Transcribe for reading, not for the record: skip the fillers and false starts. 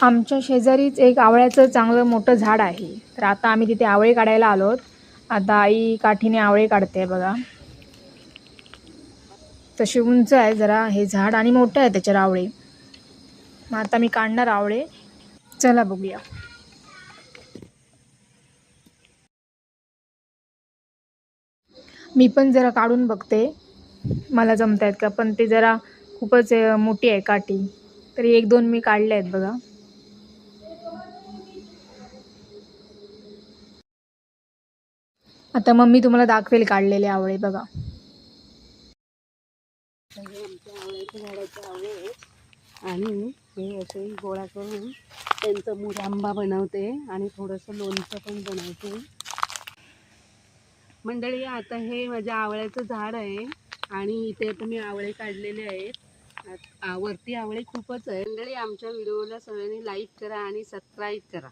आमच्या शेजारीच एक आवळ्याचं चांगलं मोठं झाड आहे. तर आता आम्ही तिथे आवळे काढायला आलोत. आता आई काठीने आवळे काढते बघा. तशी उंच आहे जरा हे झाड आणि मोठं आहे त्याच्यावर आवळे. मग आता मी काढणार आवळे. चला बघूया. मी पण जरा काढून बघते मला जमतायत का, पण ते जरा खूपच मोठी आहे काठी. तरी 1-2 मी काढले आहेत बघा. आता मम्मी तुम्हाला दाखवेल काढलेले आवळे बघा. हे आमच्या आवळ्याच्या झाडाचे आवळे आहेत आणि हे असे गोळा करून त्यांचा मुरंबा बनवते आणि थोडंसं लोणचं पण बनवते. मंडळी, आता हे माझ्या आवळ्याचं झाड आहे आणि इथे आता मी आवळे काढलेले आहेत. वरती आवळे खूपच आहे. मंडळी, आमच्या व्हिडिओला सगळ्यांनी लाईक करा आणि सबस्क्राईब करा.